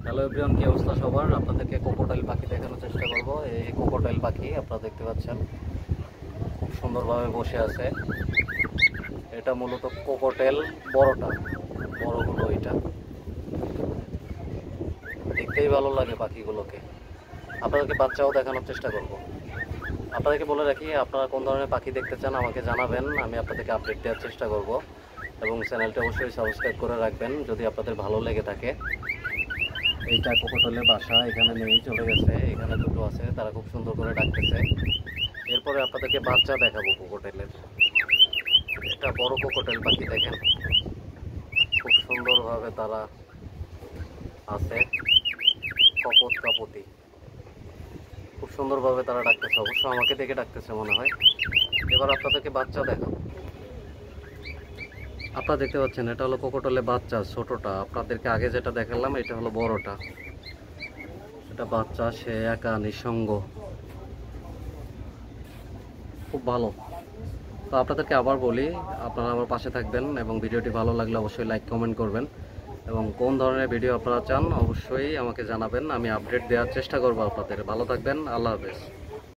Hello everyone, কি অবস্থা সবার? আপনাদেরকে কোকোটাইল পাখি দেখানোর চেষ্টা করব। এই কোকোটাইল পাখি আপনারা দেখতে পাচ্ছেন খুব সুন্দরভাবে বসে আছে। এটা মূলত কোকোটাইল বড়টা, বড়গুলো এটা দেখতেই ভালো লাগে পাখিগুলোকে। আপনাদেরকে বাচ্চাও দেখানোর চেষ্টা করব। আপনাদেরকে বলে রাখি, আপনারা কোন ধরনের পাখি দেখতে চান আমাকে জানাবেন, আমি আপনাদেরকে আপডেট দেওয়ার চেষ্টা করব। এবং চ্যানেলটা অবশ্যই সাবস্ক্রাইব করে রাখবেন যদি আপনাদের ভালো লেগে থাকে। এইটা কোকোটাইলের বাসা, এখানে নেই, চলে গেছে। এখানে দুটো আছে, তারা খুব সুন্দর করে ডাকতেছে। এরপরে আপনাদেরকে বাচ্চা দেখাবো কোকোটাইলের। এটা বড় কোকোটাইল পাখি, দেখেন খুব সুন্দরভাবে তারা আছে। কপত কাপতি, খুব সুন্দরভাবে তারা ডাকতেছে। অবশ্য আমাকে দেখে ডাকতেছে মনে হয়। এবার আপনাদেরকে বাচ্চা দেখাবো। আপনারা দেখতে পাচ্ছেন এটা হলো কোকোটাইলের বাচ্চা, ছোটটা। আপনাদেরকে আগে যেটা দেখালাম এটা হলো বড়টা। এটা বাচ্চা, সে একা নিঃসঙ্গ, খুব ভালো। তো আপনাদেরকে আবার বলি, আপনারা আমার পাশে থাকবেন এবং ভিডিওটি ভালো লাগলে অবশ্যই লাইক কমেন্ট করবেন। এবং কোন ধরনের ভিডিও আপনারা চান অবশ্যই আমাকে জানাবেন, আমি আপডেট দেওয়ার চেষ্টা করব আপনাদের। ভালো থাকবেন, আল্লাহ হাফেজ।